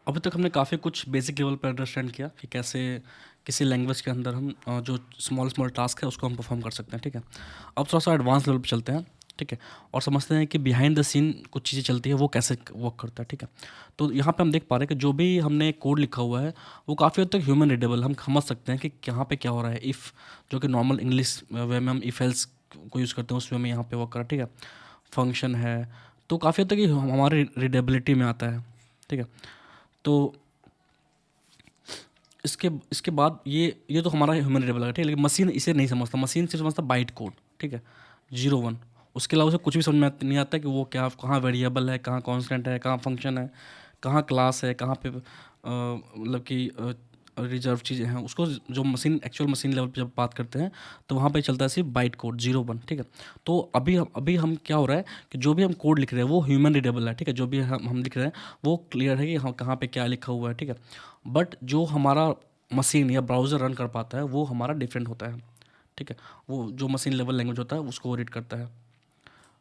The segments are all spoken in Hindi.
अभी तक हमने काफ़ी कुछ बेसिक लेवल पर अंडरस्टैंड किया कि कैसे किसी लैंग्वेज के अंदर हम जो स्मॉल स्मॉल टास्क है उसको हम परफॉर्म कर सकते हैं, ठीक है। अब थोड़ा सा एडवांस लेवल पे चलते हैं, ठीक है, और समझते हैं कि बिहाइंड द सीन कुछ चीज़ें चलती है वो कैसे वर्क करता है, ठीक है। तो यहाँ पे हम देख पा रहे हैं कि जो भी हमने कोड लिखा हुआ है वो काफ़ी हद तक ह्यूमन रीडेबल, हम समझ सकते हैं कि यहाँ पे क्या हो रहा है। इफ़ जो कि नॉर्मल इंग्लिश वे में हम इफ एल्स को यूज़ करते हैं उस वे में यहाँ पे वर्क कर रहा है, ठीक है। फंक्शन है, तो काफ़ी हद तक ये हमारे रीडेबिलिटी में आता है, ठीक है। तो इसके इसके बाद ये तो हमारा ह्यूमन रीडेबल है, ठीक है, लेकिन मशीन इसे नहीं समझता। मशीन सिर्फ समझता बाइट कोड, ठीक है, 0 1। उसके अलावा उसे कुछ भी समझ में नहीं आता कि वो क्या, कहाँ वेरिएबल है, कहाँ कांस्टेंट है, कहाँ फंक्शन है, कहाँ क्लास है, कहाँ पे मतलब कि रिजर्व चीज़ें हैं। उसको जो मशीन एक्चुअल मशीन लेवल पे जब बात करते हैं तो वहाँ पे चलता है सिर्फ बाइट कोड 0 1, ठीक है। तो अभी हम क्या हो रहा है कि जो भी हम कोड लिख रहे हैं वो ह्यूमन रीडेबल है, ठीक है। जो भी हम लिख रहे हैं वो क्लियर है कि हाँ कहाँ पे क्या लिखा हुआ है, ठीक है। बट जो हमारा मशीन या ब्राउज़र रन कर पाता है वो हमारा डिफरेंट होता है, ठीक है। वो जो मशीन लेवल लैंग्वेज होता है उसको वो रीड करता है,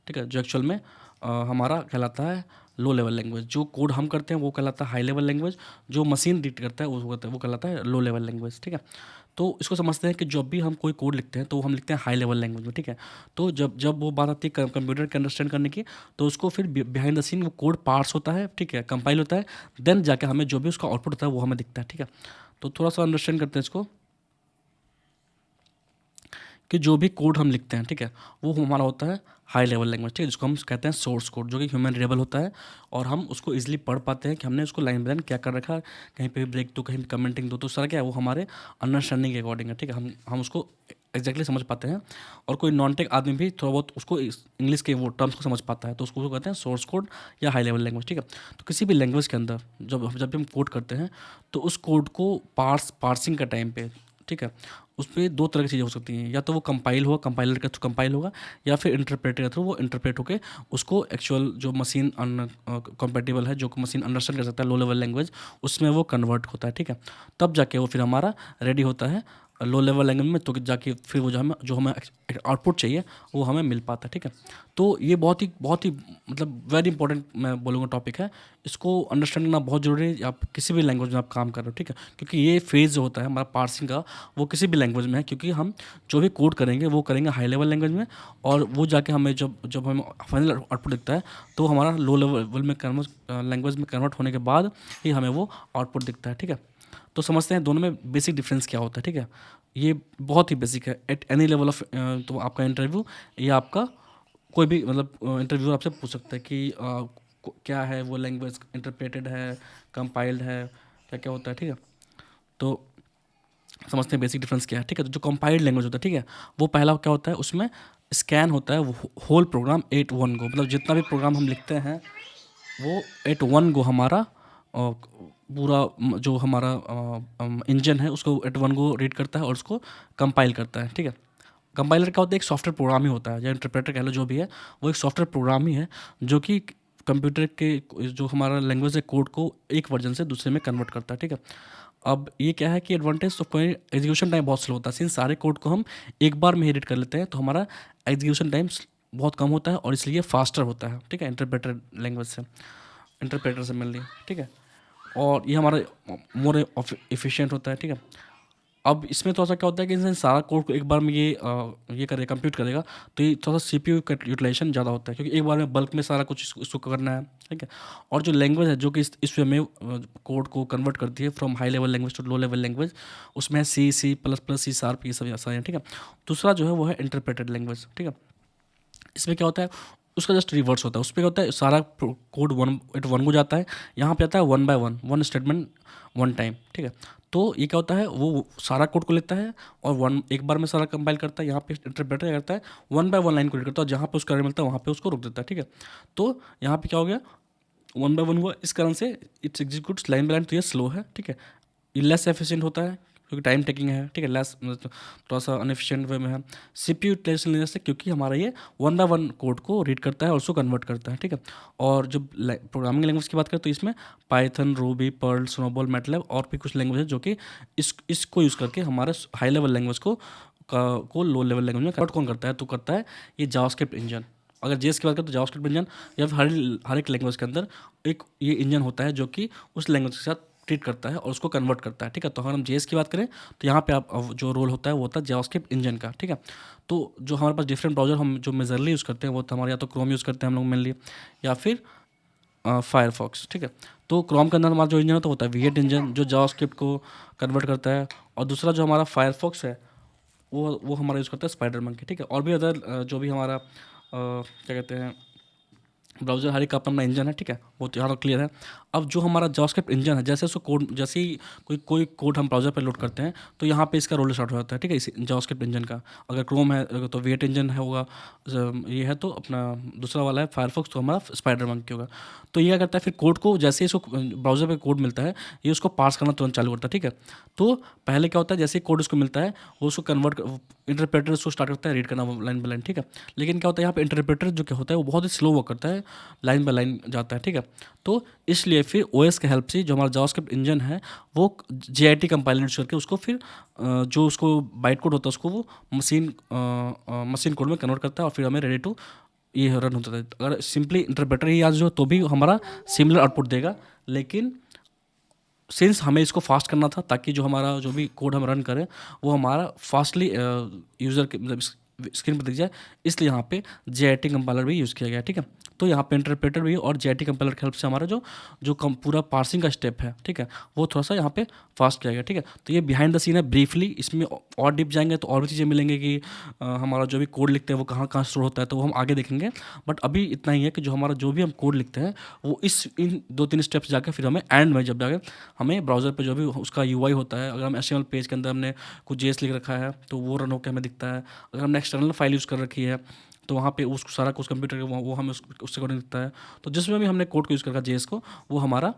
ठीक है, जो एक्चुअल में हमारा कहलाता है लो लेवल लैंग्वेज। जो कोड हम करते हैं वो कहलाता है हाई लेवल लैंग्वेज, जो मशीन रीड करता है वो कहलाता है लो लेवल लैंग्वेज, ठीक है। तो इसको समझते हैं कि जब भी हम कोई कोड लिखते हैं तो हम लिखते हैं हाई लेवल लैंग्वेज में, ठीक है। तो जब जब वो बात आती है कंप्यूटर के अंडरस्टैंड करने की, तो उसको फिर बिहाइंड द सीन वो कोड पार्स होता है, ठीक है, कंपाइल होता है, देन जाके हमें जो भी उसका आउटपुट होता है वो हमें दिखता है, ठीक है। तो थोड़ा सा अंडरस्टैंड करते हैं इसको कि जो भी कोड हम लिखते हैं, ठीक है, वो हमारा होता है हाई लेवल लैंग्वेज, ठीक है, जिसको हम कहते हैं सोर्स कोड, जो कि ह्यूमन रीडेबल होता है और हम उसको इजीली पढ़ पाते हैं कि हमने उसको लाइन बाय लाइन क्या कर रखा है, कहीं पे भी ब्रेक दो, कहीं भी कमेंटिंग दो, तो सारा क्या है वो हमारे अंडरस्टैंडिंग के अकॉर्डिंग है, ठीक है। हम उसको एग्जैक्टली समझ पाते हैं और कोई नॉन टेक आदमी भी थोड़ा बहुत उसको इंग्लिश के वो टर्म्स को समझ पाता है, तो उसको कहते हैं सोर्स कोड या हाई लेवल लैंग्वेज, ठीक है। तो किसी भी लैंग्वेज के अंदर जब भी हम कोड करते हैं तो उस कोड को पार्सिंग का टाइम पे, ठीक है, उसपे 2 तरह की चीज़ें हो सकती हैं, या तो वो कंपाइल होगा, कंपाइलर के थ्रू कंपाइल होगा, या फिर इंटरप्रेटर के थ्रू वो इंटरप्रेट होके उसको एक्चुअल जो मशीन कंपैटिबल है, जो मशीन अंडरस्टैंड कर सकता है लो लेवल लैंग्वेज, उसमें वो कन्वर्ट होता है, ठीक है। तब जाके वो फिर हमारा रेडी होता है लो लेवल लैंग्वेज में, तो जाके फिर वो जो हमें आउटपुट चाहिए वो हमें मिल पाता है, ठीक है। तो ये बहुत ही मतलब वेरी इंपॉर्टेंट मैं बोलूँगा टॉपिक है। इसको अंडरस्टैंड करना बहुत ज़रूरी है, आप किसी भी लैंग्वेज में आप काम कर रहे हो, ठीक है, क्योंकि ये फेज़ जो होता है हमारा पार्सिंग का वो किसी भी लैंग्वेज में है, क्योंकि हम जो भी कोड करेंगे वो करेंगे हाई लेवल लैंग्वेज में, और वो जाके हमें जब जब हमें फाइनल आउटपुट दिखता है तो हमारा लो लेवल में कन्वर्ट लैंग्वेज में कन्वर्ट होने के बाद ही हमें वो आउटपुट दिखता है, ठीक है। तो समझते हैं दोनों में बेसिक डिफरेंस क्या होता है, ठीक है। ये बहुत ही बेसिक है एट एनी लेवल ऑफ, तो आपका इंटरव्यू या आपका कोई भी मतलब इंटरव्यूअर आपसे पूछ सकता है कि क्या है वो लैंग्वेज, इंटरप्रेटेड है, कंपाइल्ड है, क्या क्या होता है, ठीक है। तो समझते हैं बेसिक डिफरेंस क्या है, ठीक है। तो जो कंपाइल्ड लैंग्वेज होता है, ठीक है, वो पहला क्या होता है, उसमें स्कैन होता है whole program at one go, मतलब जितना भी प्रोग्राम हम लिखते हैं वो एट वन गो हमारा पूरा जो हमारा इंजन है उसको एट वन गो रीड करता है और उसको कंपाइल करता है, ठीक है। कंपाइलर क्या होता है, एक सॉफ्टवेयर प्रोग्राम ही होता है, या इंटरप्रेटर कह लो, जो भी है वो एक सॉफ्टवेयर प्रोग्राम ही है जो कि कंप्यूटर के जो हमारा लैंग्वेज है कोड को एक वर्जन से दूसरे में कन्वर्ट करता है, ठीक है। अब ये क्या है कि एडवांटेज, तो कोई एग्जीक्यूशन टाइम बहुत स्लो होता है, सिंस सारे कोड को हम एक बार में एडिट कर लेते हैं तो हमारा एग्जीक्यूशन टाइम बहुत कम होता है और इसलिए फास्टर होता है, ठीक है, इंटरप्रेटर से मिलनी, ठीक है। और ये हमारा मोर एफिशिएंट होता है, ठीक है। अब इसमें थोड़ा सा क्या होता है कि इंसान सारा कोड को एक बार में ये करेगा, कंप्यूट करेगा, तो ये थोड़ा सा सीपीयू का यूटिलाइजेशन ज़्यादा होता है, क्योंकि एक बार में बल्क में सारा कुछ इसको करना है, ठीक है। और जो लैंग्वेज है जो कि इस वे में कोड को कन्वर्ट करती है from high level language to low level language, उसमें है C plus plus, C sharp, ये सब सारे हैं, ठीक है। दूसरा जो है वो है इंटरप्रेटेड लैंग्वेज, ठीक है। इसमें क्या होता है, उसका जस्ट रिवर्स होता है, उसमें क्या होता है सारा कोड वन एट वन को जाता है, यहाँ पे आता है one by one, one statement one time, ठीक है। तो ये क्या होता है, वो सारा कोड को लेता है और वन एक बार में सारा कंपाइल करता है, यहाँ पे इंटरप्रेटर क्या करता है वन बाय वन लाइन को रीड करता है और जहाँ पे उसका एरर मिलता है वहाँ पे उसको रोक देता है, ठीक है। तो यहाँ पे क्या हो गया, वन बाय वन हुआ, इस कारण से it's executes line by line, तो ये स्लो है, ठीक है। ये लेस एफिशिएंट होता है क्योंकि टाइम टेकिंग है, ठीक है, लेस मतलब थोड़ा सा अनएफिशिएंट वे में है। सीपीयू यूटिलाइजेशन लेने से, क्योंकि हमारा ये वन बाय वन कोड को रीड करता है और उसको कन्वर्ट करता है, ठीक है। और जब प्रोग्रामिंग लैंग्वेज की बात करें तो इसमें Python, Ruby, Perl, Snowball, MATLAB और भी कुछ लैंग्वेज है जो कि इसको यूज़ करके हमारे हाई लेवल लैंग्वेज को लो लेवल लैंग्वेज में कन्वर्ट कौन करता है, तो करता है ये जावास्क्रिप्ट इंजन, अगर जेएस की बात करें तो जावास्क्रिप्ट इंजन या फिर हर एक लैंग्वेज के अंदर एक ये इंजन होता है जो कि उस लैंग्वेज के साथ ट्रीट करता है और उसको कन्वर्ट करता है, ठीक है। तो अगर हम जेएस की बात करें तो यहाँ पे आप अब जो रोल होता है वो होता है जावास्क्रिप्ट इंजन का, ठीक है। तो जो हमारे पास डिफरेंट ब्राउजर हम जो मेजरली यूज़ करते हैं वो तो हमारे या तो क्रोम यूज़ करते हैं हम लोग मेनली, या फिर फायरफॉक्स, ठीक है। तो क्रोम के अंदर हमारा जो इंजन होता है वो होता है V8 इंजन जो जावास्क्रिप्ट को कन्वर्ट करता है, और दूसरा जो हमारा फायरफॉक्स है वो हमारा यूज़ करता है स्पाइडर मंकी, ठीक है। और भी अदर जो भी हमारा क्या कहते हैं ब्राउज़र हर एक का अपना इंजन है, ठीक है, वो तो यहाँ क्लियर है। अब जो हमारा जावास्क्रिप्ट इंजन है, जैसे उसको कोड, जैसे ही कोई कोड हम ब्राउज़र पे लोड करते हैं तो यहाँ पे इसका रोल स्टार्ट हो जाता है, ठीक है, इस जावास्क्रिप्ट इंजन का। अगर क्रोम है तो V8 इंजन है होगा, ये है तो अपना दूसरा वाला है फायरफॉक्स तो हमारा स्पाइडर मंकी होगा। तो ये क्या करता है फिर कोड को, जैसे ही इसको ब्राउज़र पे कोड मिलता है ये उसको पार्स करना तुरंत चालू करता है, ठीक है। तो पहले क्या होता है, जैसे ही कोड उसको मिलता है वो उसको कन्वर्ट, इंटरप्रेटर उसको स्टार्ट करता है रीड करना लाइन बाय लाइन, ठीक है। लेकिन क्या होता है यहाँ पे इंटरप्रेटर जो क्या होता है वो बहुत ही स्लो वर्क करता है, लाइन बाय लाइन जाता है, ठीक है। तो इसलिए फिर ओएस के हेल्प से जो हमारा जावास्क्रिप्ट इंजन है वो JIT कंपाइलर यूज करके उसको फिर जो उसको बाइट कोड होता है उसको वो मशीन कोड में कन्वर्ट करता है और फिर हमें रेडी टू ये रन होता है। अगर सिंपली इंटरप्रेटर ही याद हो तो भी हमारा सिमिलर आउटपुट देगा, लेकिन सिंस हमें इसको फास्ट करना था ताकि जो हमारा जो भी कोड हम रन करें वो हमारा फास्टली यूज़र के मतलब स्क्रीन पर दिख जाए, इसलिए यहाँ पे JIT कंपाइलर भी यूज़ किया गया, ठीक है। तो यहाँ पे इंटरप्रेटर भी और JIT कंपाइलर की हेल्प से हमारा जो पूरा पार्सिंग का स्टेप है, ठीक है, वो थोड़ा सा यहाँ पे फास्ट किया गया, ठीक है। तो ये बिहाइंड द सीन है ब्रीफली, इसमें और डीप जाएंगे तो और भी चीज़ें मिलेंगे कि हमारा जो भी कोड लिखते हैं वो कहाँ कहाँ स्टोर होता है, तो वो हम आगे देखेंगे। बट अभी इतना ही है कि जो हमारा जो भी हम कोड लिखते हैं वो इन 2-3 स्टेप्स जाकर फिर हमें एंड में जब जाकर हमें ब्राउज़र पे जो भी उसका UI होता है, अगर हम HTML पेज के अंदर हमने कुछ JS लिख रखा है तो वो रन होकर हमें दिखता है। अगर हमने एक्सटर्नल फाइल यूज़ कर रखी है तो वहाँ पे उसको सारा कुछ कंप्यूटर के वो हमें उससे अकॉर्डिंग दिखता है। तो जिसमें भी हमने कोड को यूज़ कर रखा JS को वो हमारा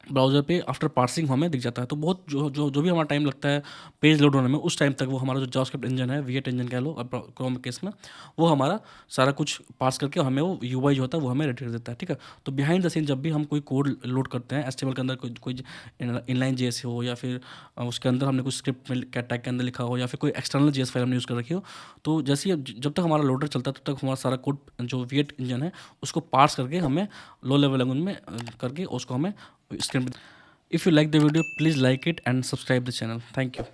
ब्राउज़र पे आफ्टर पार्सिंग हमें दिख जाता है। तो बहुत जो भी हमारा टाइम लगता है पेज लोड होने में, उस टाइम तक वो हमारा जो जावास्क्रिप्ट इंजन है V8 इंजन कह लो क्रोम केस में, वो हमारा सारा कुछ पास करके हमें वो UI जो होता है वो हमें रेडी कर देता है, ठीक है। तो बिहाइंड द सीन जब भी हम कोई कोड लोड करते हैं HTML के अंदर कोई इनलाइन JS हो या फिर उसके अंदर हमने कुछ स्क्रिप्ट में टैग के अंदर लिखा हो या फिर कोई एक्सटर्नल JS फाइल हमने यूज़ कर रखी हो, तो जैसे ही जब तक हमारा लोडर चलता है तब तक हमारा सारा कोड जो V8 इंजन है उसको पार्स करके हमें लो लेवल लैंग्वेज में करके उसको हमें screen. If you like the video, please like it and subscribe the channel. Thank you.